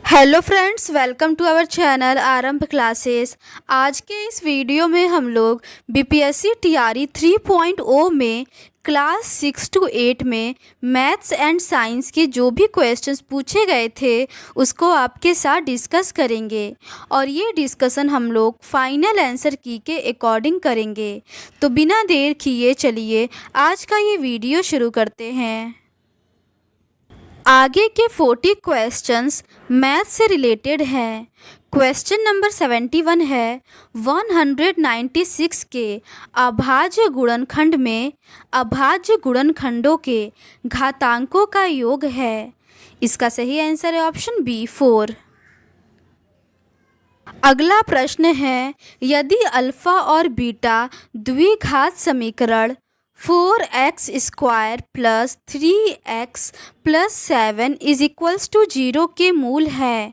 Hello friends, welcome to our channel Aarambh classes. आज के इस वीडियो में हम लोग बीपीएससी टीआरई 3.0 में क्लास 6 to 8 में मैथ्स एंड साइंस के जो भी क्वेश्चंस पूछे गए थे उसको आपके साथ डिस्कस करेंगे और ये डिस्कशन हम लोग फाइनल आंसर की के अकॉर्डिंग करेंगे। तो बिना देर किए चलिए आज का ये वीडियो शुरू करते हैं। आगे के 40 क्वेश्चंस मैथ से रिलेटेड हैं। क्वेश्चन नंबर 71 है 196 के अभाज्य गुणनखंड में अभाज्य गुणनखंडों के घातांकों का योग है। इसका सही आंसर है ऑप्शन बी 4। अगला प्रश्न है यदि अल्फ़ा और बीटा द्विघात समीकरण 4x² plus 3x plus 7 is equals to 0 के मूल है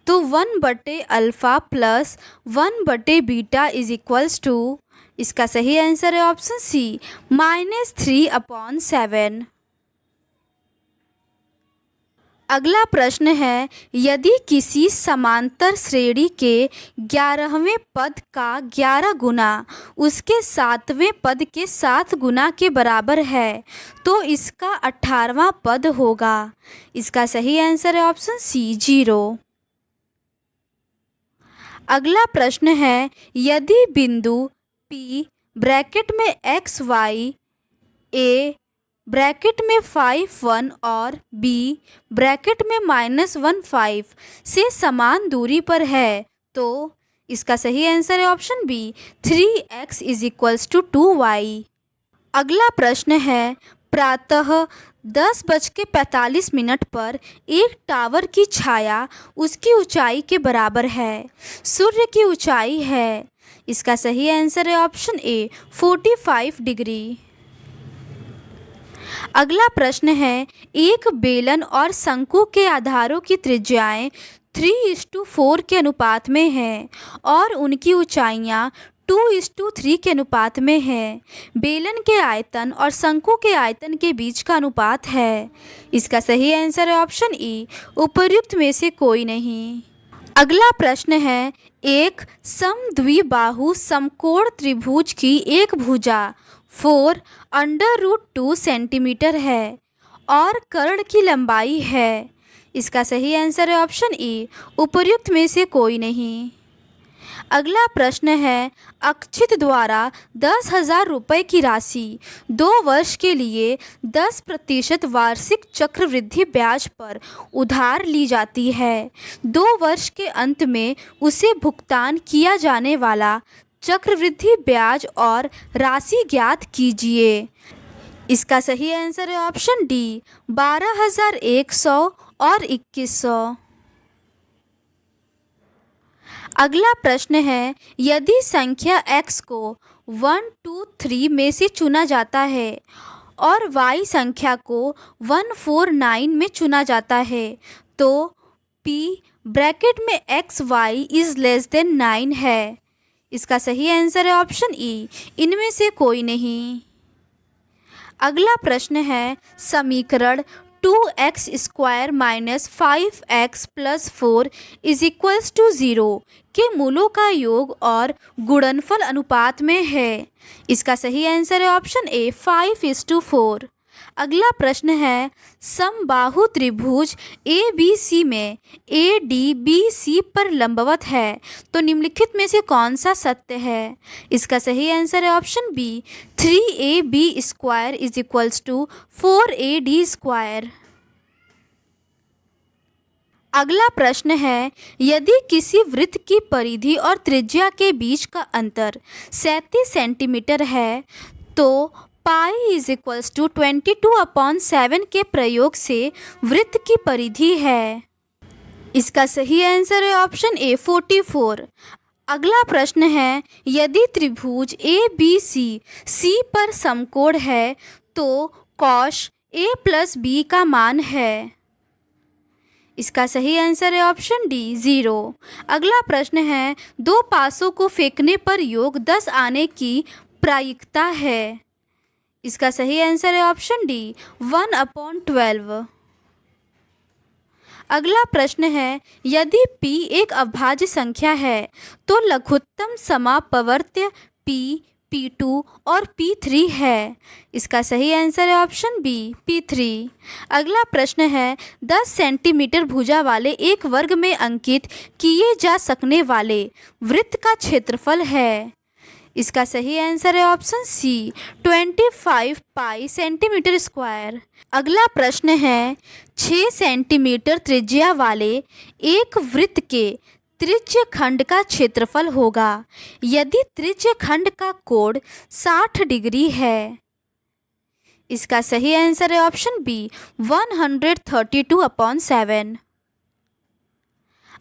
तो 1/अल्फ़ा प्लस 1/बीटा इज इक्वल्स टू, इसका सही आंसर है ऑप्शन सी -3/7। अगला प्रश्न है यदि किसी समांतर श्रेणी के 11वें पद का 11 गुना उसके 7वें पद के 7 गुना के बराबर है तो इसका 18वां पद होगा। इसका सही आंसर है ऑप्शन सी 0। अगला प्रश्न है यदि बिंदु P ब्रैकेट में x y a ब्रैकेट में 5 1 और b ब्रैकेट में -1 5 से समान दूरी पर है तो इसका सही आंसर है option B 3x is equals to 2y। अगला प्रश्न है प्रातः 10:45 पर एक टावर की छाया उसकी ऊंचाई के बराबर है। सूर्य की ऊंचाई है। इसका सही आंसर है ऑप्शन ए 45 डिग्री। अगला प्रश्न है एक बेलन और शंकु के आधारों की त्रिज्याएं 3:4 के अनुपात में हैं और उनकी ऊंचाइयां 2:3 के अनुपात में है। बेलन के आयतन और शंकु के आयतन के बीच का अनुपात है। इसका सही आंसर है ऑप्शन ई उपर्युक्त में से कोई नहीं। अगला प्रश्न है एक समद्विबाहु समकोण त्रिभुज की एक भुजा 4√2 सेंटीमीटर है और कर्ण की लंबाई है। इसका सही आंसर है ऑप्शन ई उपर्युक्त में से कोई नहीं। अगला प्रश्न है अक्षित द्वारा 10,000 रुपये की राशि 2 वर्ष के लिए 10% वार्षिक चक्रवृद्धि ब्याज पर उधार ली जाती है। 2 वर्ष के अंत में उसे भुगतान किया जाने वाला चक्रवृद्धि ब्याज और राशि ज्ञात कीजिए। इसका सही आंसर है ऑप्शन डी 12,100 और 2,100। अगला प्रश्न है यदि संख्या x को 1 2 3 में से चुना जाता है और y संख्या को 1 4 9 में चुना जाता है तो p ब्रैकेट में x y is less than 9 है। इसका सही आंसर है ऑप्शन ई इनमें से कोई नहीं। अगला प्रश्न है समीकरण 2x² - 5x + 4 is equals to 0 के मूलों का योग और गुणनफल अनुपात में है। इसका सही आंसर है ऑप्शन ए 5:4। अगला प्रश्न है समबाहु त्रिभुज ABC में ADBC पर लंबवत है तो निम्नलिखित में से कौन सा सत्य है। इसका सही आंसर है option B 3AB² is equals to 4AD²। अगला प्रश्न है यदि किसी वृत्त की परिधि और त्रिज्या के बीच का अंतर 37 सेंटीमीटर है तो पाई इज इक्वल्स टू 22/7 के प्रयोग से वृत्त की परिधि है। इसका सही आंसर है ऑप्शन ए 44। अगला प्रश्न है यदि त्रिभुज ABC C पर समकोण है तो cos A + B का मान है। इसका सही आंसर है ऑप्शन डी 0। अगला प्रश्न है दो पासों को फेंकने पर योग 10 आने की प्रायिकता है। इसका सही आंसर है ऑप्शन डी 1/12। अगला प्रश्न है, यदि p एक अभाज्य संख्या है तो लघुत्तम समापवर्त्य p, p2 और p3 है। इसका सही आंसर है ऑप्शन बी, p3। अगला प्रश्न है, 10 सेंटीमीटर भुजा वाले एक वर्ग में अंकित किए जा सकने वाले वृत्त का क्षेत्रफल है। इसका सही आंसर है option C, 25 pi centimetre square. अगला प्रश्न है, 6 सेंटीमीटर त्रिज्या वाले एक वृत्त के त्रिज्य खंड का क्षेत्रफल होगा यदि त्रिज्य खंड का कोण 60 डिग्री है। इसका सही आंसर है ऑप्शन बी, 132/7।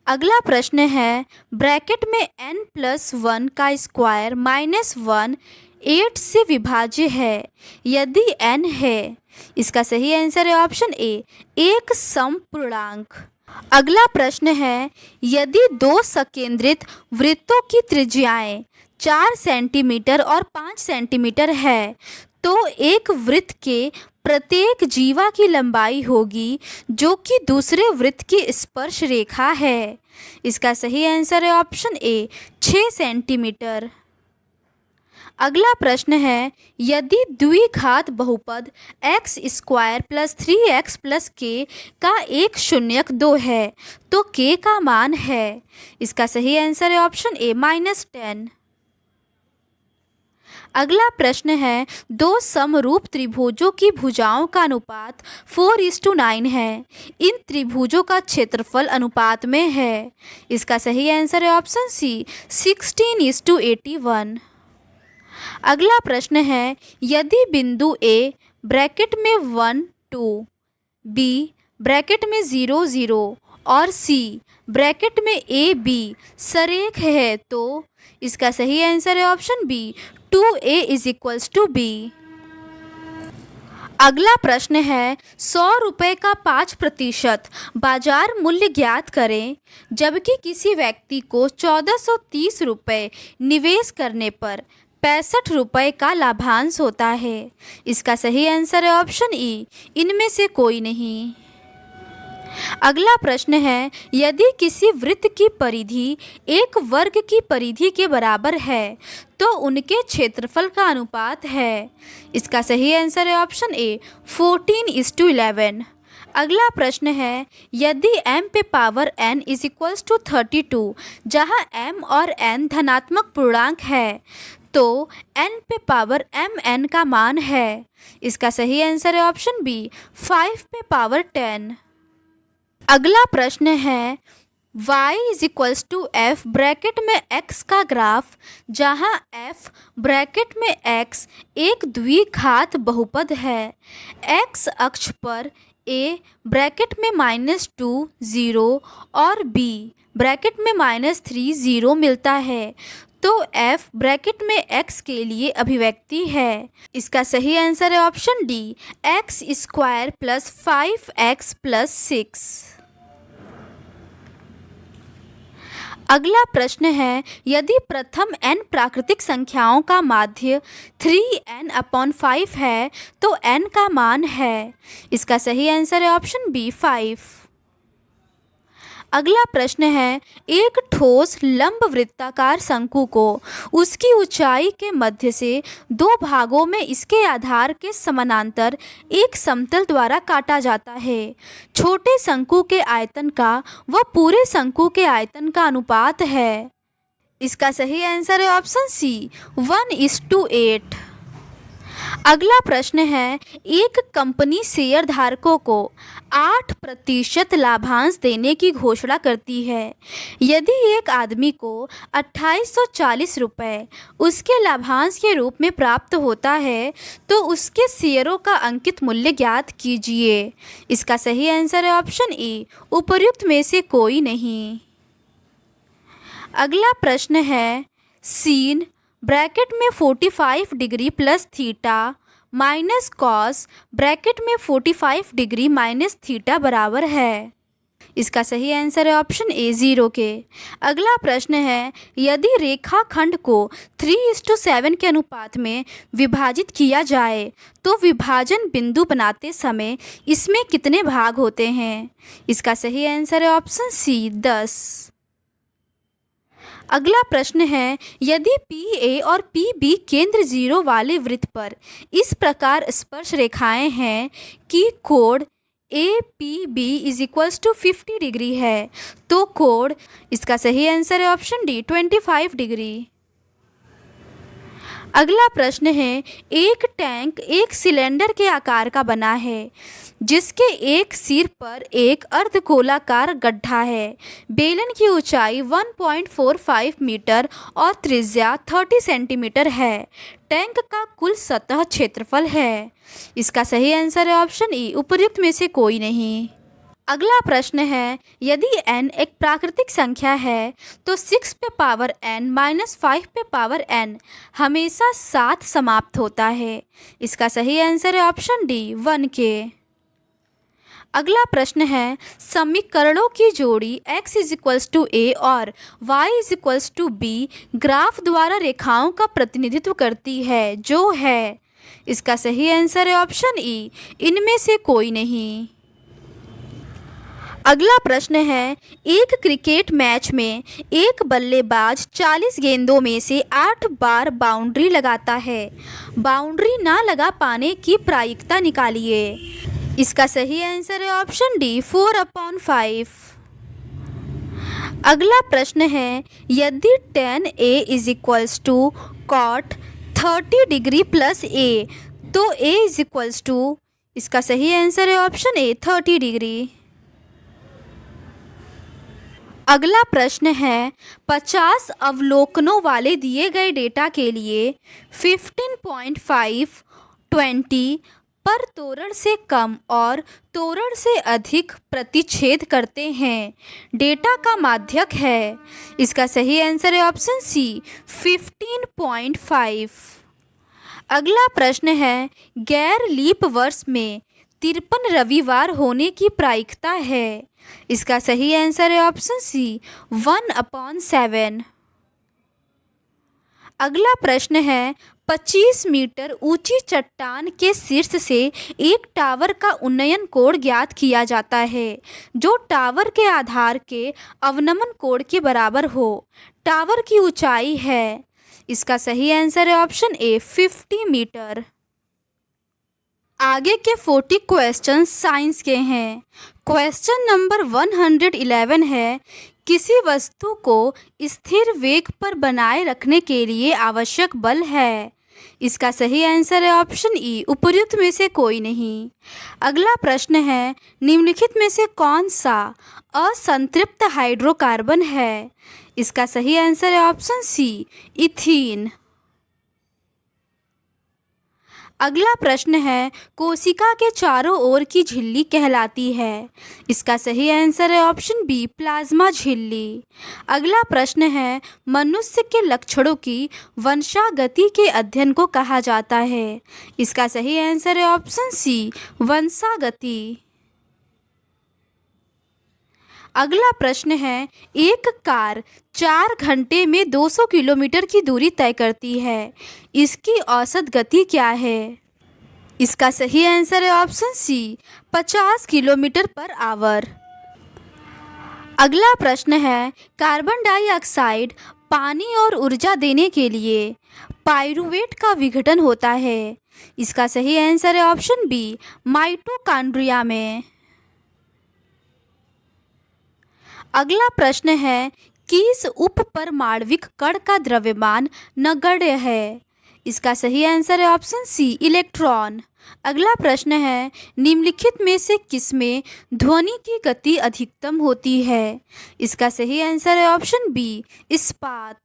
अगला प्रश्न है, ब्रैकेट में n+1 का स्क्वायर -1 8 से विभाज्य है यदि n है। इसका सही आंसर है ऑप्शन ए, एक समपूर्णांक। अगला प्रश्न है, यदि दो सकेंद्रित वृत्तों की त्रिज्याएं 4 सेंटीमीटर और 5 सेंटीमीटर है तो एक वृत्त के प्रत्येक जीवा की लंबाई होगी जो कि दूसरे वृत्त की स्पर्श रेखा है। इसका सही आंसर है ऑप्शन ए, 6 सेंटीमीटर। अगला प्रश्न है, यदि द्विघात बहुपद x² + 3x + k का एक शून्यक 2 है तो k का मान है। इसका सही आंसर है ऑप्शन ए, -10। अगला प्रश्न है, दो समरूप त्रिभुजों की भुजाओं का अनुपात 4:9 है। इन त्रिभुजों का क्षेत्रफल अनुपात में है। इसका सही आंसर है ऑप्शन सी, 16:81। अगला प्रश्न है, यदि बिंदु A ब्रैकेट में 1 2, B ब्रैकेट में 0 0 और C ब्रैकेट में AB सरेख है तो इसका सही आंसर है ऑप्शन बी, 2A = B। अगला प्रश्न है, 100 रुपये का 5% बाजार मूल्य ज्ञात करें जबकि किसी व्यक्ति को 1430 रुपये निवेश करने पर 65 रुपये का लाभांश होता है। इसका सही आंसर है ऑप्शन ई, इनमें से कोई नहीं। अगला प्रश्न है, यदि किसी वृत्त की परिधि एक वर्ग की परिधि के बराबर है तो उनके क्षेत्रफल का अनुपात है। इसका सही आंसर है ऑप्शन ए, 14:11। अगला प्रश्न है, यदि m पे पावर n = 32 जहाँ m और n धनात्मक पूर्णांक है तो n पे पावर mn का मान है। इसका सही आंसर है ऑप्शन बी, 5 पे पावर 10। अगला प्रश्न है, y = f ब्रैकेट में x का ग्राफ जहाँ f ब्रैकेट में x एक द्विघात बहुपद है। x अक्ष पर a ब्रैकेट में -2 0 और b ब्रैकेट में -3 0 मिलता है तो f ब्रैकेट में x के लिए अभिव्यक्ति है। इसका सही आंसर है ऑप्शन डी, x² + 5x + 6। अगला प्रश्न है, यदि प्रथम n प्राकृतिक संख्याओं का माध्य 3n/5 है तो n का मान है। इसका सही आंसर है ऑप्शन बी, 5। अगला प्रश्न है, एक ठोस लंबवृत्ताकार शंकु को उसकी ऊंचाई के मध्य से दो भागों में इसके आधार के समानांतर एक समतल द्वारा काटा जाता है। छोटे शंकु के आयतन का व पूरे शंकु के आयतन का अनुपात है। इसका सही आंसर है ऑप्शन सी, 1:8। अगला प्रश्न है, एक कंपनी शेयर धारकों को 8% लाभांश देने की घोषणा करती है। यदि एक आदमी को 2840 रुपये उसके लाभांश के रूप में प्राप्त होता है तो उसके शेयरों का अंकित मूल्य ज्ञात कीजिए। इसका सही आंसर है ऑप्शन ए, उपर्युक्त में से कोई नहीं। अगला प्रश्न है, sin ब्रैकेट में 45 डिग्री + थीटा - cos ब्रैकेट में 45 डिग्री - थीटा बराबर है। इसका सही आंसर है ऑप्शन ए 0 के। अगला प्रश्न है, यदि रेखाखंड को 3:7 के अनुपात में विभाजित किया जाए तो विभाजन बिंदु बनाते समय इसमें कितने भाग होते हैं? इसका सही आंसर है ऑप्शन सी 10। अगला प्रश्न है, यदि PA और PB केंद्र 0 वाले वृत्त पर इस प्रकार स्पर्श रेखाएं हैं कि कोण APB = 50 डिग्री है, तो कोण, इसका सही आंसर है ऑप्शन डी 25 डिग्री। अगला प्रश्न है, एक टैंक एक सिलेंडर के आकार का बना है जिसके एक सिर पर एक अर्धगोलाकार गड्ढा है। बेलन की ऊंचाई 1.45 मीटर और त्रिज्या 30 सेंटीमीटर है। टैंक का कुल सतह क्षेत्रफल है। इसका सही आंसर है ऑप्शन ई, उपर्युक्त में से कोई नहीं। अगला प्रश्न है, यदि n एक प्राकृतिक संख्या है तो 6 पे पावर n - 5 पे पावर n हमेशा 7 समाप्त होता है। इसका सही आंसर है ऑप्शन डी 1 के। अगला प्रश्न है, समीकरणों की जोड़ी x = a और y = b ग्राफ द्वारा रेखाओं का प्रतिनिधित्व करती है, जो है। इसका सही आंसर है ऑप्शन ई, इनमें से कोई नहीं। अगला प्रश्न है, एक क्रिकेट मैच में एक बल्लेबाज 40 गेंदों में से 8 बार बाउंड्री लगाता है। बाउंड्री ना लगा पाने की प्रायिकता निकालिए। इसका सही आंसर है ऑप्शन डी 4/5। अगला प्रश्न है, यदि tan A = cot 30 degree plus a तो a = इसका सही आंसर है ऑप्शन ए 30 डिग्री। अगला प्रश्न है, 50 अवलोकनों वाले दिए गए डेटा के लिए 15.5 20 पर तोरण से कम और तोरण से अधिक प्रतिच्छेद करते हैं। डेटा का माध्यक है। इसका सही आंसर है ऑप्शन सी 15.5। अगला प्रश्न है, गैर लीप वर्ष में 53 रविवार होने की प्रायिकता है। इसका सही आंसर है ऑप्शन सी 1/7। अगला प्रश्न है, 25 मीटर ऊंची चट्टान के शीर्ष से एक टावर का उन्नयन कोण ज्ञात किया जाता है जो टावर के आधार के अवनमन कोण के बराबर हो। टावर की ऊंचाई है। इसका सही आंसर है ऑप्शन ए 50 मीटर। आगे के 40 क्वेश्चन साइंस के हैं। क्वेश्चन नंबर 111 है, किसी वस्तु को स्थिर वेग पर बनाए रखने के लिए आवश्यक बल है। इसका सही आंसर है ऑप्शन ई, उपर्युक्त में से कोई नहीं। अगला प्रश्न है, निम्नलिखित में से कौन सा असंतृप्त हाइड्रोकार्बन है? इसका सही आंसर है ऑप्शन सी इथीन। अगला प्रश्न है, कोशिका के चारों ओर की झिल्ली कहलाती है। इसका सही आंसर है ऑप्शन बी प्लाज्मा झिल्ली। अगला प्रश्न है, मनुष्य के लक्षणों की वंशागति के अध्ययन को कहा जाता है। इसका सही आंसर है ऑप्शन सी वंशागति। अगला प्रश्न है, एक कार 4 घंटे में 200 किलोमीटर की दूरी तय करती है। इसकी औसत गति क्या है? इसका सही आंसर है option C 50 kilometre per hour. अगला प्रश्न है, कार्बन डाइऑक्साइड पानी और ऊर्जा देने के लिए पाइरूवेट का विघटन होता है। इसका सही आंसर है ऑप्शन बी माइटोकॉन्ड्रिया में। अगला प्रश्न है, किस उपपरमाण्विक कण का द्रव्यमान नगण्य है? इसका सही आंसर है ऑप्शन सी इलेक्ट्रॉन। अगला प्रश्न है, निम्नलिखित में से किसमें ध्वनि की गति अधिकतम होती है? इसका सही आंसर है ऑप्शन बी इस्पात।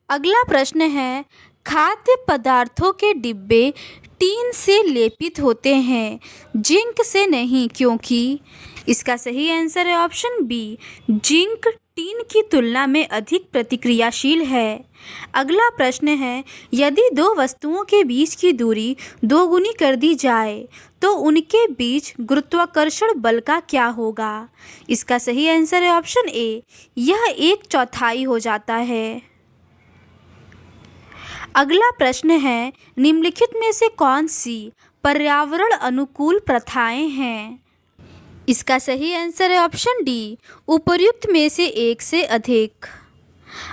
अगला प्रश्न है, खाद्य पदार्थों के डिब्बे टीन से लेपित होते हैं, जिंक से नहीं, क्योंकि? इसका सही आंसर है ऑप्शन बी जिंक टीन की तुलना में अधिक प्रतिक्रियाशील है। अगला प्रश्न है, यदि दो वस्तुओं के बीच की दूरी दोगुनी कर दी जाए तो उनके बीच गुरुत्वाकर्षण बल का क्या होगा? इसका सही आंसर है ऑप्शन ए, यह 1/4 हो जाता है। अगला प्रश्न है, निम्नलिखित में से कौन सी पर्यावरण अनुकूल प्रथाएं हैं? इसका सही आंसर है ऑप्शन डी, उपर्युक्त में से एक से अधिक।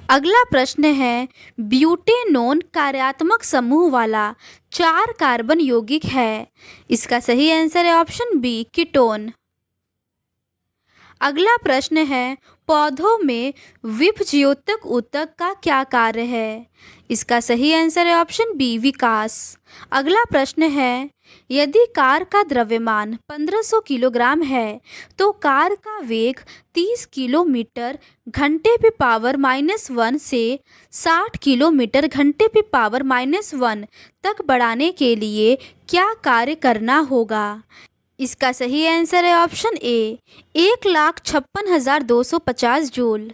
अगला प्रश्न है, ब्यूटेनोन कार्यात्मक समूह वाला 4 कार्बन यौगिक है। इसका सही आंसर है ऑप्शन बी, कीटोन। अगला प्रश्न है, पौधों में विभज्योतक ऊतक का क्या कार्य है? इसका सही आंसर है ऑप्शन बी, विकास। अगला प्रश्न है, यदि कार का द्रव्यमान 1500 किलोग्राम है तो कार का वेग 30 किलोमीटर घंटे पे पावर -1 से 60 किलोमीटर घंटे पे पावर -1 तक बढ़ाने के लिए क्या कार्य करना होगा? इसका सही आंसर है ऑप्शन ए, 1,56,250 जूल।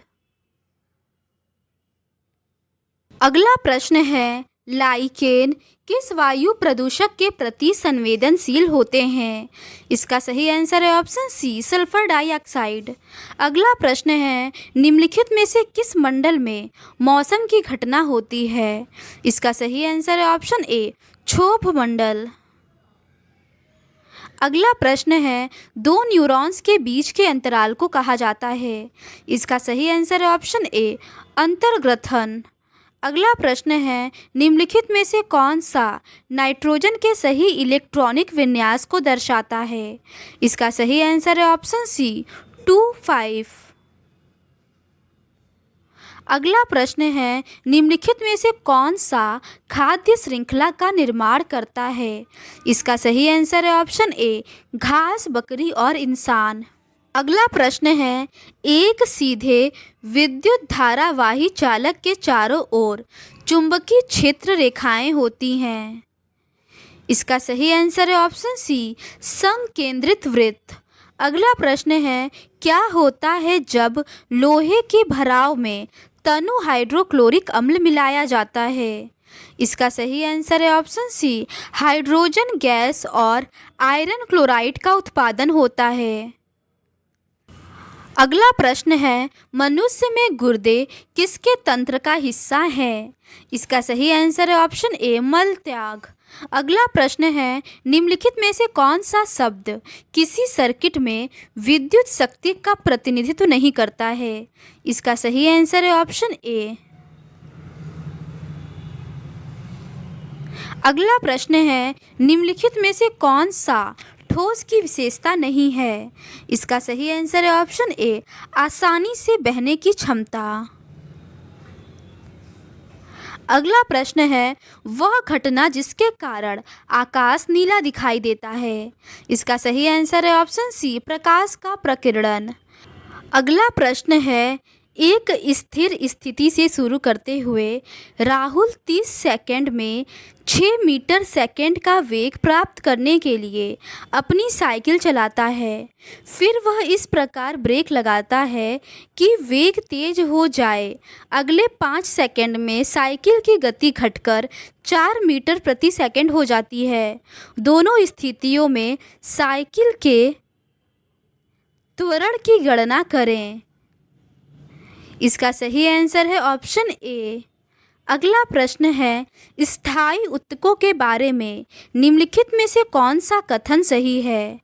अगला प्रश्न है, लाइकेन किस वायु प्रदूषक के प्रति संवेदनशील होते हैं? इसका सही आंसर है ऑप्शन सी, सल्फर डाइऑक्साइड। अगला प्रश्न है, निम्नलिखित में से किस मंडल में मौसम की घटना होती है? इसका सही आंसर है ऑप्शन ए, क्षोभ मंडल। अगला प्रश्न है, दो न्यूरॉन्स के बीच के अंतराल को कहा जाता है। इसका सही आंसर है ऑप्शन ए, अंतर्ग्रथन। अगला प्रश्न है, निम्नलिखित में से कौन सा नाइट्रोजन के सही इलेक्ट्रॉनिक विन्यास को दर्शाता है? इसका सही आंसर है ऑप्शन सी, 2,5। अगला प्रश्न है, निम्नलिखित में से कौन सा खाद्य श्रृंखला का निर्माण करता है? इसका सही आंसर है ऑप्शन ए, घास, बकरी और इंसान। अगला प्रश्न है, एक सीधे विद्युत धारावाही चालक के चारों ओर चुंबकीय क्षेत्र रेखाएं होती हैं। इसका सही आंसर है ऑप्शन सी, संकेंद्रित वृत्त। अगला प्रश्न है, क्या होता है जब लोहे के भराव में तनु हाइड्रोक्लोरिक अम्ल मिलाया जाता है? इसका सही आंसर है ऑप्शन सी, हाइड्रोजन गैस और आयरन क्लोराइड का उत्पादन होता है। अगला प्रश्न है, मनुष्य में गुर्दे किसके तंत्र का हिस्सा है? इसका सही आंसर है ऑप्शन ए, मल त्याग। अगला प्रश्न है, निम्नलिखित में से कौन सा शब्द किसी सर्किट में विद्युत शक्ति का प्रतिनिधित्व नहीं करता है? इसका सही आंसर है ऑप्शन ए। अगला प्रश्न है, निम्नलिखित में से कौन सा ठोस की विशेषता नहीं है? इसका सही आंसर है ऑप्शन ए, आसानी से बहने की क्षमता। अगला प्रश्न है, वह घटना जिसके कारण आकाश नीला दिखाई देता है? इसका सही आंसर है ऑप्शन सी, प्रकाश का प्रकीर्णन। अगला प्रश्न है, एक स्थिर स्थिति से शुरू करते हुए राहुल 30 सेकंड में 6 मीटर सेकंड का वेग प्राप्त करने के लिए अपनी साइकिल चलाता है। फिर वह इस प्रकार ब्रेक लगाता है कि वेग तेज हो जाए। अगले 5 सेकंड में साइकिल की गति घटकर 4 मीटर प्रति सेकंड हो जाती है। दोनों स्थितियों में साइकिल के त्वरण की गणना करें। इसका सही आंसर है ऑप्शन ए। अगला प्रश्न है, स्थायी ऊतकों के बारे में निम्नलिखित में से कौन सा कथन सही है?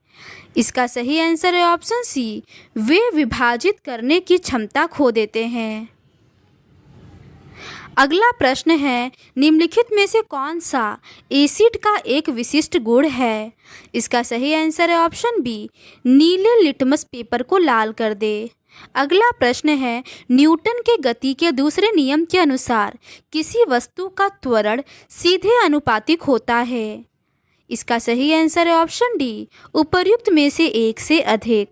इसका सही आंसर है ऑप्शन सी, वे विभाजित करने की क्षमता खो देते हैं। अगला प्रश्न है, निम्नलिखित में से कौन सा एसिड का एक विशिष्ट गुण है? इसका सही आंसर है ऑप्शन बी, नीले लिटमस पेपर को लाल कर दे। अगला प्रश्न है, न्यूटन के गति के दूसरे नियम के अनुसार किसी वस्तु का त्वरण सीधे अनुपातिक होता है? इसका सही आंसर है ऑप्शन डी, उपर्युक्त में से एक से अधिक।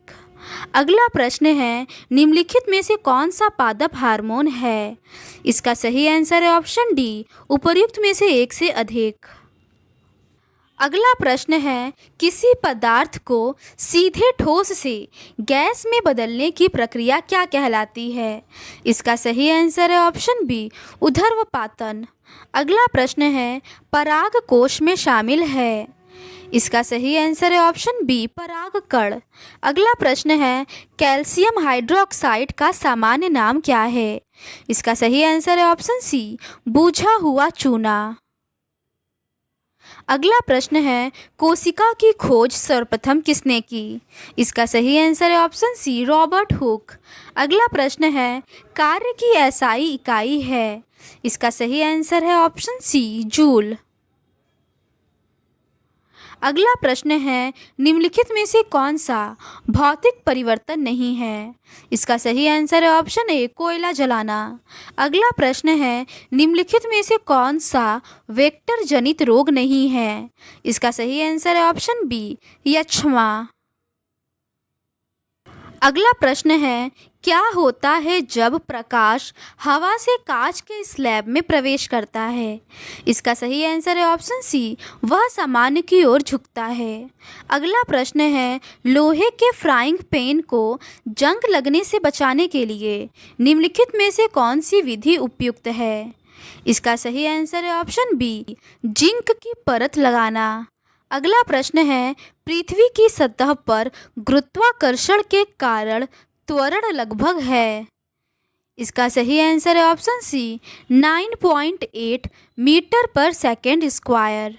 अगला प्रश्न है, निम्नलिखित में से कौन सा पादप हार्मोन है? इसका सही आंसर है ऑप्शन डी, उपर्युक्त में से एक से अधिक। अगला प्रश्न है, किसी पदार्थ को सीधे ठोस से गैस में बदलने की प्रक्रिया क्या कहलाती है? इसका सही आंसर है ऑप्शन बी, ऊर्ध्वपातन। अगला प्रश्न है, पराग कोश में शामिल है? इसका सही आंसर है ऑप्शन बी, परागकण। अगला प्रश्न है, कैल्शियम हाइड्रोक्साइड का सामान्य नाम क्या है? इसका सही आंसर है ऑप्शन सी, बुझा हुआ चूना। अगला प्रश्न है, कोशिका की खोज सर्वप्रथम किसने की? इसका सही आंसर है ऑप्शन सी, रॉबर्ट हुक। अगला प्रश्न है, कार्य की एसआई इकाई है? इसका सही आंसर है ऑप्शन सी, जूल। अगला प्रश्न है, निम्नलिखित में से कौन सा भौतिक परिवर्तन नहीं है? इसका सही आंसर है ऑप्शन ए, कोयला जलाना। अगला प्रश्न है, निम्नलिखित में से कौन सा वेक्टर जनित रोग नहीं है? इसका सही आंसर है ऑप्शन बी, यक्ष्मा। अगला प्रश्न है, क्या होता है जब प्रकाश हवा से कांच के स्लैब में प्रवेश करता है? इसका सही आंसर है ऑप्शन सी, वह सामान्य की ओर झुकता है। अगला प्रश्न है, लोहे के फ्राइंग पैन को जंग लगने से बचाने के लिए निम्नलिखित में से कौन सी विधि उपयुक्त है? इसका सही आंसर है ऑप्शन बी, जिंक की परत लगाना। अगला प्रश्न है, पृथ्वी की सतह पर गुरुत्वाकर्षण के कारण त्वरण लगभग है? इसका सही आंसर है ऑप्शन सी, 9.8 मीटर पर सेकेंड स्क्वायर।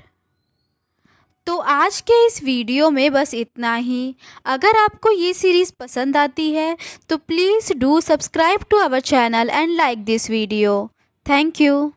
तो आज के इस वीडियो में बस इतना ही। अगर आपको ये सीरीज़ पसंद आती है तो please do subscribe to our channel and like this video. Thank you.